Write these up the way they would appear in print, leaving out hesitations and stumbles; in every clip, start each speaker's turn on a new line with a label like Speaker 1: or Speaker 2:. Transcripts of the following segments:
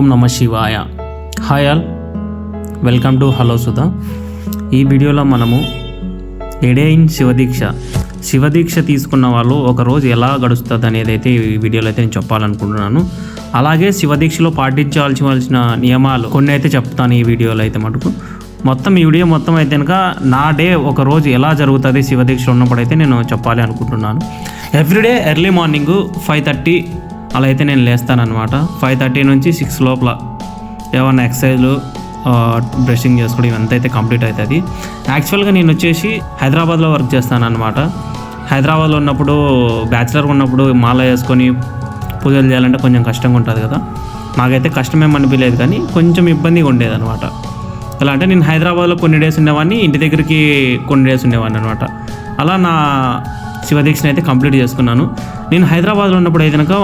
Speaker 1: ఓం నమ శివాయ. Hi all, welcome to hello Sudha. ఈ వీడియోలో మనము ఎడైన్ శివదీక్ష తీసుకున్న వాళ్ళు ఒకరోజు ఎలా గడుస్తుంది అనేది అయితే ఈ వీడియోలో అయితే నేను చెప్పాలనుకుంటున్నాను. అలాగే శివదీక్షలో పాటించాల్సిన నియమాలు కొన్ని అయితే చెప్తాను ఈ వీడియోలో అయితే మటుకు. ఈ వీడియో మొత్తం అయితే కనుక నా డే ఒకరోజు ఎలా జరుగుతుంది శివదీక్షలో ఉన్నప్పుడు అయితే నేను చెప్పాలి అనుకుంటున్నాను. ఎవ్రీడే ఎర్లీ మార్నింగ్ 5:30 అలా అయితే నేను లేస్తానన్నమాట. 5:30 నుంచి 6 లోపల ఏమన్నా ఎక్సర్సైజ్లు, బ్రషింగ్ చేసుకోవడం ఇవంతా అయితే కంప్లీట్ అవుతుంది. యాక్చువల్గా నేను వచ్చేసి హైదరాబాద్లో వర్క్ చేస్తాను అనమాట. హైదరాబాద్లో ఉన్నప్పుడు బ్యాచిలర్గా ఉన్నప్పుడు మాల వేసుకొని పూజలు చేయాలంటే కొంచెం కష్టంగా ఉంటుంది కదా. నాకైతే కష్టమేం అనిపించలేదు, కానీ కొంచెం ఇబ్బందిగా ఉండేది అనమాట. ఎలా అంటే నేను హైదరాబాద్లో కొన్ని డేస్ ఉండేవాడిని, ఇంటి దగ్గరికి కొన్ని డేస్ ఉండేవాడిని అనమాట. అలా నా శివదీక్షను అయితే కంప్లీట్ చేసుకున్నాను. నేను హైదరాబాద్లో ఉన్నప్పుడు అయితే కనుక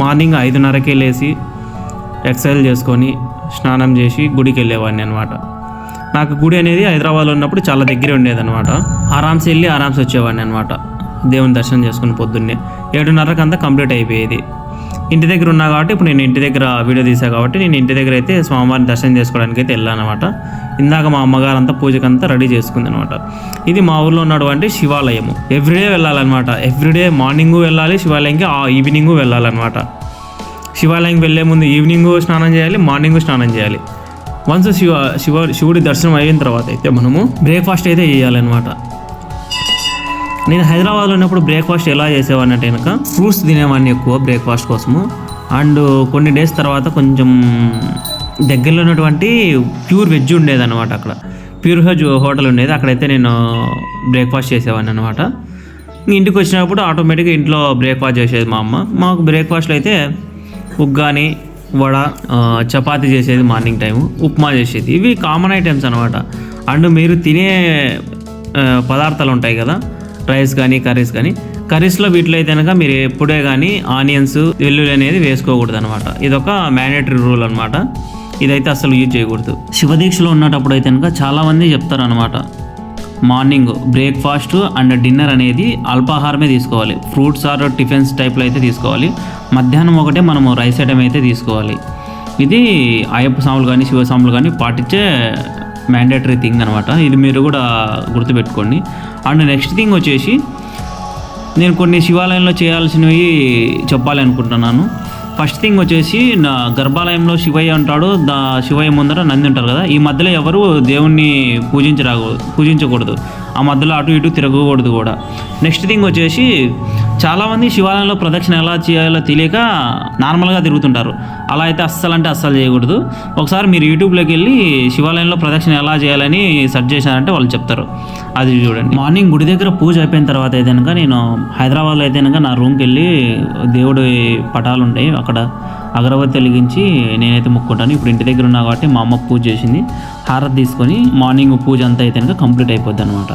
Speaker 1: మార్నింగ్ 5:30కే లేచి ఎక్సర్సైజ్ చేసుకొని స్నానం చేసి గుడికి వెళ్ళేవాడిని అనమాట. నాకు గుడి అనేది హైదరాబాద్లో ఉన్నప్పుడు చాలా దగ్గరే ఉండేదన్నమాట. ఆరామ్స్ వెళ్ళి ఆరామ్స్ వచ్చేవాడిని అనమాట. దేవుని దర్శనం చేసుకుని పొద్దున్నే 7:30కి అంతా కంప్లీట్ అయిపోయేది. ఇంటి దగ్గర ఉన్నా కాబట్టి ఇప్పుడు నేను ఇంటి దగ్గర వీడియో తీసా కాబట్టి నేను ఇంటి దగ్గర అయితే స్వామివారిని దర్శనం చేసుకోవడానికి అయితే వెళ్ళాను అనమాట. ఇందాక మా అమ్మగారు అంతా పూజకంతా రెడీ చేసుకుంది అనమాట. ఇది మా ఊర్లో ఉన్నటువంటి శివాలయము. ఎవ్రీడే వెళ్ళాలన్నమాట. ఎవ్రీడే మార్నింగు వెళ్ళాలి శివాలయంకి, ఈవినింగు వెళ్ళాలన్నమాట. శివాలయంకి వెళ్ళే ముందు ఈవినింగు స్నానం చేయాలి, మార్నింగు స్నానం చేయాలి. వన్స్ శివుడి దర్శనం అయిన తర్వాత అయితే మనము బ్రేక్ఫాస్ట్ అయితే చేయాలన్నమాట. నేను హైదరాబాద్లో ఉన్నప్పుడు బ్రేక్ఫాస్ట్ ఎలా చేసేవాడిని అంటే కనుక ఫ్రూట్స్ తినేవాడిని ఎక్కువ బ్రేక్ఫాస్ట్ కోసము. అండ్ కొన్ని డేస్ తర్వాత కొంచెం దగ్గరలో ఉన్నటువంటి ప్యూర్ వెజ్ ఉండేదన్నమాట. అక్కడ ప్యూర్ వెజ్ హోటల్ ఉండేది, అక్కడైతే నేను బ్రేక్ఫాస్ట్ చేసేవాడిని అనమాట. ఇంటికి వచ్చినప్పుడు ఆటోమేటిక్గా ఇంట్లో బ్రేక్ఫాస్ట్ చేసేది మా అమ్మ. మాకు బ్రేక్ఫాస్ట్లో అయితే ఉగ్గాని, వడ, చపాతీ చేసేది మార్నింగ్ టైము, ఉప్మా చేసేది. ఇవి కామన్ ఐటమ్స్ అనమాట. అండ్ మీరు తినే పదార్థాలు ఉంటాయి కదా, రైస్ కానీ కర్రీస్ కానీ, కర్రీస్లో వీటిలో అయితే కనుక మీరు ఎప్పుడే కానీ ఆనియన్స్, వెల్లుల్లి అనేది వేసుకోకూడదు అనమాట. ఇదొక మ్యాండేటరీ రూల్ అనమాట. ఇదైతే అసలు యూజ్ చేయకూడదు. శివదీక్షలో ఉన్నప్పుడు అయితే కనుక చాలామంది చెప్తారు అనమాట, మార్నింగ్ బ్రేక్ఫాస్ట్ అండ్ డిన్నర్ అనేది అల్పాహారమే తీసుకోవాలి. ఫ్రూట్స్ ఆర్ టిఫిన్స్ టైప్లో అయితే తీసుకోవాలి. మధ్యాహ్నం ఒకటే మనము రైస్ ఐటమ్ అయితే తీసుకోవాలి. ఇది అయ్యప్ప స్వాములు కానీ శివస్వాములు కానీ పాటించే మ్యాండేటరీ థింగ్ అనమాట. ఇది మీరు కూడా గుర్తుపెట్టుకోండి. అండ్ నెక్స్ట్ థింగ్ వచ్చేసి నేను కొన్ని శివాలయంలో చేయాల్సినవి చెప్పాలి అనుకుంటున్నాను. ఫస్ట్ థింగ్ వచ్చేసి నా గర్భాలయంలో శివయ్య ఉంటాడు, శివయ్య ముందర నంది ఉంటారు కదా. ఈ మధ్యలో ఎవరు దేవుణ్ణి పూజించకూడదు. ఆ మధ్యలో అటు ఇటు తిరగకూడదు కూడా. నెక్స్ట్ థింగ్ వచ్చేసి చాలామంది శివాలయంలో ప్రదక్షిణ ఎలా చేయాలో తెలియక నార్మల్గా తిరుగుతుంటారు. అలా అయితే అస్సలు చేయకూడదు. ఒకసారి మీరు యూట్యూబ్లోకి వెళ్ళి శివాలయంలో ప్రదక్షిణ ఎలా చేయాలని సెర్చ్ చేశారంటే వాళ్ళు చెప్తారు, అది చూడండి. మార్నింగ్ గుడి దగ్గర పూజ అయిపోయిన తర్వాత అయితే కనుక నేను హైదరాబాద్లో అయితే కనుక నా రూమ్కి వెళ్ళి దేవుడి పటాలు ఉంటాయి, అక్కడ అగరబత్తి వెలిగించి నేనైతే మొక్కుంటాను. ఇప్పుడు ఇంటి దగ్గర ఉన్నా కాబట్టి మా అమ్మ పూజ చేసింది, హారతి తీసుకొని మార్నింగ్ పూజ అంతా అయితే కనుక కంప్లీట్ అయిపోద్ది అనమాట.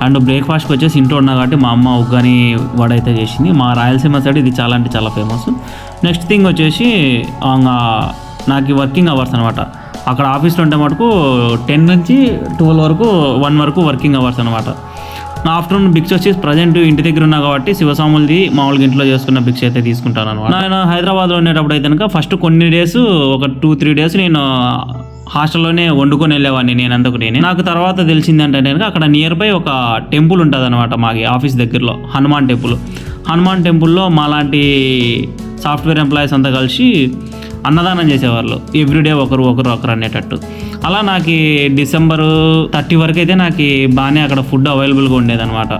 Speaker 1: అండ్ బ్రేక్ఫాస్ట్కి వచ్చేసి ఇంట్లో ఉన్నా కాబట్టి మా అమ్మ ఉగ్గాని వడ అయితే చేసింది. మా రాయలసీమ సైడ్ ఇది చాలా అంటే చాలా ఫేమస్. నెక్స్ట్ థింగ్ వచ్చేసి నాకు వర్కింగ్ అవర్స్ అనమాట. అక్కడ ఆఫీస్లో ఉంటే మటుకు 10 నుంచి 12 వరకు 1 వరకు వర్కింగ్ అవర్స్ అనమాట. నా ఆఫ్టర్నూన్ భిక్ష వచ్చేసి ప్రజెంట్ ఇంటి దగ్గర ఉన్నా కాబట్టి శివస్వాములది మామూలుగా ఇంట్లో చేసుకున్న భిక్ష అయితే తీసుకుంటాను అనమాట. నేను హైదరాబాద్లో ఉండేటప్పుడు అయితే కనుక ఫస్ట్ కొన్ని డేస్, ఒక 2-3 డేస్ నేను హాస్టల్లోనే వండుకొని వెళ్ళేవాడిని నేనంతకు నేనే. నాకు తర్వాత తెలిసింది అంటే కనుక అక్కడ నియర్ బై ఒక టెంపుల్ ఉంటుంది అనమాట మాకి ఆఫీస్ దగ్గరలో, హనుమాన్ టెంపుల్లో మాలాంటి సాఫ్ట్వేర్ ఎంప్లాయీస్ అంతా కలిసి అన్నదానం చేసేవాళ్ళు. ఎవ్రీడే ఒకరు అనేటట్టు. అలా నాకు December 30 వరకు అయితే నాకు బాగానే అక్కడ ఫుడ్ అవైలబుల్గా ఉండేదన్నమాట.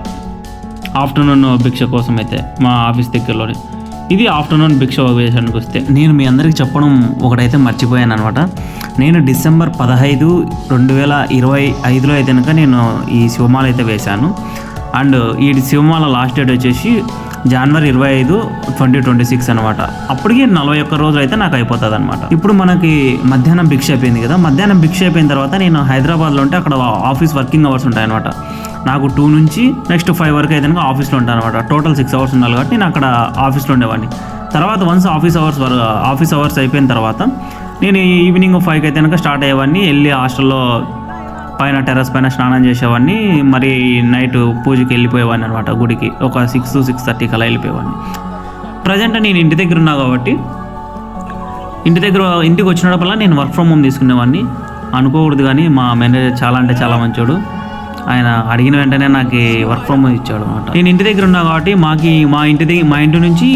Speaker 1: ఆఫ్టర్నూన్ భిక్ష కోసం అయితే మా ఆఫీస్ దగ్గరలోనే. ఇది ఆఫ్టర్నూన్ భిక్ష వేసానికి వస్తే నేను మీ అందరికీ చెప్పడం ఒకటైతే మర్చిపోయాను అనమాట. నేను December 15, 2025లో అయితే కనుక నేను ఈ శివమాల అయితే వేశాను. అండ్ ఈ శివమాల లాస్ట్ డేట్ వచ్చేసి January 25, 2026 అనమాట. అప్పటికి 41 రోజులు అయితే నాకు అయిపోతుంది అనమాట. ఇప్పుడు మనకి మధ్యాహ్నం భిక్ష అయిపోయింది కదా. మధ్యాహ్నం భిక్ష అయిపోయిన తర్వాత నేను హైదరాబాద్లో ఉంటే అక్కడ ఆఫీస్ వర్కింగ్ అవర్స్ ఉంటాయన్నమాట. నాకు 2 నుంచి నెక్స్ట్ 5 వరకు అయితే ఆఫీస్లో ఉంటాను అనమాట. టోటల్ 6 అవర్స్ ఉండాలి కాబట్టి నేను అక్కడ ఆఫీస్లో ఉండేవాడిని. తర్వాత వన్స్ ఆఫీస్ అవర్స్ అయిపోయిన తర్వాత నేను ఈవినింగ్ 5కి అయితే కనుక స్టార్ట్ అయ్యేవాడిని. వెళ్ళి హాస్టల్లో పైన టెర్రస్ పైన స్నానం చేసేవాడిని. మరి నైట్ పూజకి వెళ్ళిపోయేవాడిని అనమాట గుడికి. ఒక 6-6:30 కల్లా వెళ్ళిపోయేవాడిని. ప్రజెంట్ నేను ఇంటి దగ్గర ఉన్నా కాబట్టి ఇంటికి వచ్చినప్పుడల్లా నేను వర్క్ ఫ్రమ్ హోమ్ తీసుకునేవాడిని. అనుకోకూడదు కానీ మా మేనేజర్ చాలా అంటే చాలా మంచోడు. ఆయన అడిగిన వెంటనే నాకు వర్క్ ఫ్రమ్ హోమ్ ఇచ్చాడు అనమాట. నేను ఇంటి దగ్గర ఉన్నా కాబట్టి మా ఇంటి నుంచి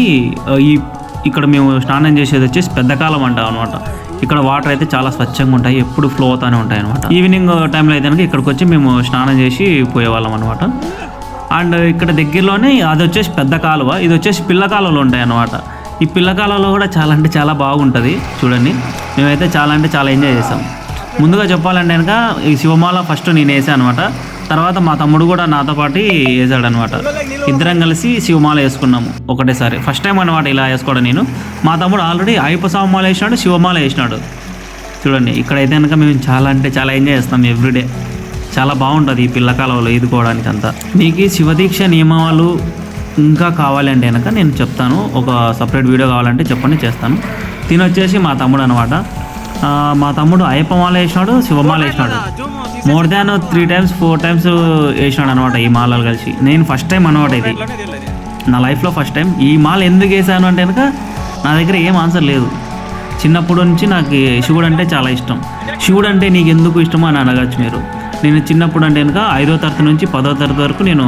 Speaker 1: ఇక్కడ మేము స్నానం చేసేది వచ్చేసి పెద్ద కాలం అంటాం అనమాట. ఇక్కడ వాటర్ అయితే చాలా స్వచ్ఛంగా ఉంటాయి, ఎప్పుడు ఫ్లో అవుతూనే ఉంటాయి అనమాట. ఈవినింగ్ టైంలో అయితే ఇక్కడికి వచ్చి మేము స్నానం చేసి పోయేవాళ్ళం అనమాట. అండ్ ఇక్కడ దగ్గరలోనే అది వచ్చేసి పెద్ద కాలువ, ఇది వచ్చేసి పిల్ల కాలువలు ఉంటాయి అన్నమాట. ఈ పిల్ల కాలువలో కూడా చాలా అంటే చాలా బాగుంటుంది చూడండి. మేమైతే చాలా అంటే చాలా ఎంజాయ్ చేసాం. ముందుగా చెప్పాలంటే కనుక ఈ శివమాల ఫస్ట్ నేను వేసాను అనమాట. తర్వాత మా తమ్ముడు కూడా నాతో పాటు వేసాడనమాట. ఇద్దరం కలిసి శివమాల వేసుకున్నాము ఒకటేసారి. ఫస్ట్ టైం అనమాట ఇలా వేసుకోవడం నేను. మా తమ్ముడు ఆల్రెడీ అయ్యప్ప స్వామి మాల వేసినాడు, శివమాల వేసినాడు. చూడండి ఇక్కడైతే కనుక మేము చాలా అంటే చాలా ఎంజాయ్ చేస్తాం ఎవ్రీడే. చాలా బాగుంటుంది ఈ పిల్ల కాలువలో ఈదుకోవడానికి అంతా. మీకు శివదీక్ష నియమాలు ఇంకా కావాలంటే కనుక నేను చెప్తాను, ఒక సపరేట్ వీడియో కావాలంటే చెప్పండి, చేస్తాను. తినొచ్చేసి మా తమ్ముడు అనమాట. మా తమ్ముడు అయ్యప్ప మాల వేసినాడు, శివమాల వేసినాడు. మోర్ దాన్ 3 times 4 times వేసినాడు అనమాట ఈ మాలలు కలిసి. నేను ఫస్ట్ టైం అనమాట, ఇది నా లైఫ్లో ఫస్ట్ టైం. ఈ మాల ఎందుకు వేసాను అంటే కనుక నా దగ్గర ఏం ఆన్సర్ లేదు. చిన్నప్పటి నుంచి నాకు శివుడు అంటే చాలా ఇష్టం. శివుడు అంటే నీకు ఎందుకు ఇష్టమో అని అడగచ్చు మీరు. నేను చిన్నప్పుడు అంటే కనుక 5వ తరగతి నుంచి 10వ తరగతి వరకు నేను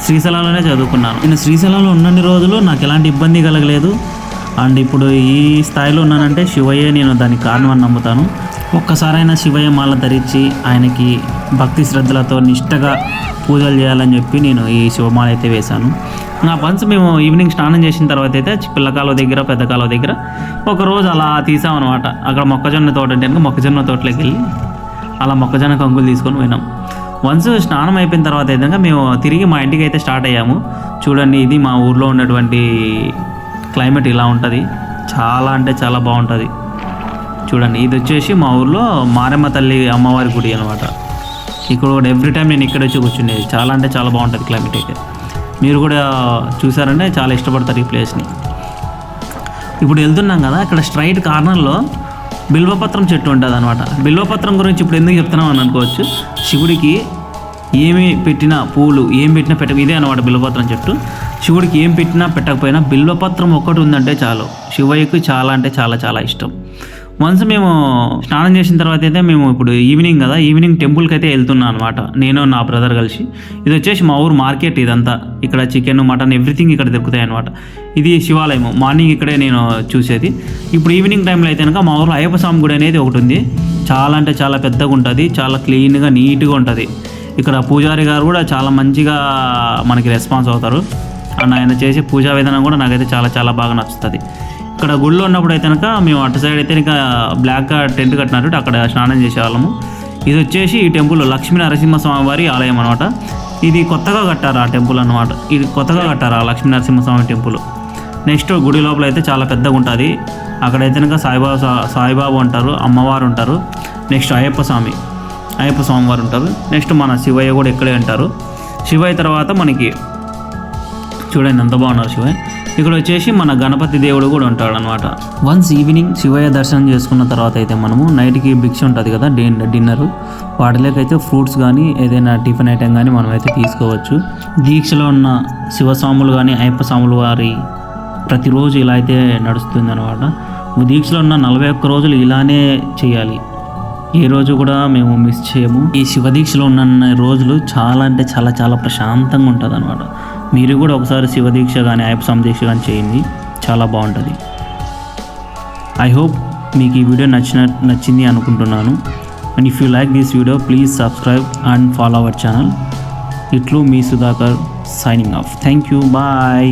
Speaker 1: శ్రీశైలంలోనే చదువుకున్నాను. నేను శ్రీశైలంలో ఉన్నన్ని రోజులు నాకు ఎలాంటి ఇబ్బంది కలగలేదు. అండ్ ఇప్పుడు ఈ స్థాయిలో ఉన్నానంటే శివయ్యే నేను దానికి కారణం అని నమ్ముతాను. ఒక్కసారైనా శివయ్య మాల ధరించి ఆయనకి భక్తి శ్రద్ధలతో నిష్టగా పూజలు చేయాలని చెప్పి నేను ఈ శివమాల అయితే వేశాను. నా వన్స్ మేము ఈవినింగ్ స్నానం చేసిన తర్వాత అయితే పిల్ల కాలువ దగ్గర పెద్ద కాలువ దగ్గర ఒకరోజు అలా తీసామన్నమాట. అక్కడ మొక్కజొన్న తోట అంటే కనుక మొక్కజొన్న తోటలోకి వెళ్ళి అలా మొక్కజొన్న కంకులు తీసుకొని పోయినాం. వన్స్ స్నానం అయిపోయిన తర్వాత అయితే మేము తిరిగి మా ఇంటికి అయితే స్టార్ట్ అయ్యాము. చూడండి ఇది మా ఊర్లో ఉన్నటువంటి క్లైమేట్ ఇలా ఉంటుంది. చాలా అంటే చాలా బాగుంటుంది. చూడండి ఇది వచ్చేసి మా ఊర్లో మారమ్మ తల్లి అమ్మవారి గుడి అనమాట. ఇక్కడ కూడా ఎవ్రీ టైం నేను ఇక్కడ వచ్చి కూర్చునేది. చాలా అంటే చాలా బాగుంటుంది క్లైమేట్ అయితే. మీరు కూడా చూసారంటే చాలా ఇష్టపడతారు ఈ ప్లేస్ని. ఇప్పుడు వెళ్తున్నాం కదా, ఇక్కడ స్ట్రైట్ కార్నర్లో బిల్వపత్రం చెట్టు ఉంటుంది అనమాట. బిల్వపత్రం గురించి ఇప్పుడు ఎందుకు చెప్తున్నాం అని అనుకోవచ్చు. శివుడికి ఏమి పెట్టినా పూలు ఏం పెట్టినా ఇదే అనమాట బిల్వపత్రం చెట్టు. శివుడికి ఏం పెట్టినా పెట్టకపోయినా బిల్వపత్రం ఒక్కటి ఉందంటే చాలు. శివయ్యకి చాలా అంటే చాలా చాలా ఇష్టం. వన్స్ మేము స్నానం చేసిన తర్వాత అయితే మేము ఇప్పుడు ఈవినింగ్ కదా, ఈవినింగ్ టెంపుల్కి అయితే వెళ్తున్నాం అనమాట, నేను నా బ్రదర్ కలిసి. ఇది వచ్చేసి మా ఊరు మార్కెట్ ఇదంతా. ఇక్కడ చికెన్ మటన్ ఎవ్రీథింగ్ ఇక్కడ దొరుకుతాయి అనమాట. ఇది శివాలయం. మార్నింగ్ ఇక్కడే నేను చూసేది. ఇప్పుడు ఈవినింగ్ టైంలో అయితే కనుక మా ఊర్లో అయ్యప్ప స్వామి గుడి అనేది ఒకటి ఉంది. చాలా అంటే చాలా పెద్దగా ఉంటుంది, చాలా క్లీన్గా నీట్గా ఉంటుంది. ఇక్కడ పూజారి గారు కూడా చాలా మంచిగా మనకి రెస్పాన్స్ అవుతారు. అండ్ ఆయన చేసే పూజా విధానం కూడా నాకైతే చాలా చాలా బాగా నచ్చుతుంది. ఇక్కడ గుడిలో ఉన్నప్పుడు అయితే కనుక మేము అటు సైడ్ అయితే ఇంకా బ్లాక్గా టెంట్ కట్టినట్టు అక్కడ స్నానం చేసేవాళ్ళము. ఇది వచ్చేసి ఈ టెంపుల్ లక్ష్మీ నరసింహస్వామి వారి ఆలయం అనమాట. ఇది కొత్తగా కట్టారు ఆ టెంపుల్ అనమాట. ఇది కొత్తగా కట్టారు ఆ లక్ష్మీ నరసింహస్వామి టెంపుల్. నెక్స్ట్ గుడి లోపల అయితే చాలా పెద్దగా ఉంటుంది. అక్కడైతే కనుక సాయిబాబా ఉంటారు, అమ్మవారు ఉంటారు, నెక్స్ట్ అయ్యప్ప స్వామి వారు ఉంటారు. నెక్స్ట్ మన శివయ్య కూడా ఇక్కడే ఉంటారు. శివయ్య తర్వాత మనకి చూడండి ఎంత బాగున్నారు శివయ్య. ఇక్కడ వచ్చేసి మన గణపతి దేవుడు కూడా ఉంటాడు అనమాట. వన్స్ ఈవినింగ్ శివయ్య దర్శనం చేసుకున్న తర్వాత అయితే మనము నైట్కి భిక్ష ఉంటుంది కదా, డిన్నరు, వాటిలోకైతే ఫ్రూట్స్ కానీ ఏదైనా టిఫిన్ ఐటెం కానీ మనం అయితే తీసుకోవచ్చు. దీక్షలో ఉన్న శివస్వాములు కానీ అయ్యప్ప స్వాములు వారి ప్రతిరోజు ఇలా అయితే నడుస్తుంది అనమాట. దీక్షలో ఉన్న 41 రోజులు ఇలానే చేయాలి. ఏ రోజు కూడా మేము మిస్ చేయము. ఈ శివదీక్షలో ఉన్న రోజులు చాలా అంటే చాలా చాలా ప్రశాంతంగా ఉంటుంది అనమాట. మీరు కూడా ఒకసారి శివదీక్ష కానీ అయ్యప్ప స్వామి దీక్ష కానీ చేయండి, చాలా బాగుంటుంది. ఐ హోప్ మీకు ఈ వీడియో నచ్చింది అనుకుంటున్నాను. And if you like this video please subscribe and follow our channel. ఇట్లు మీ Sudhakar signing off. Thank you, bye.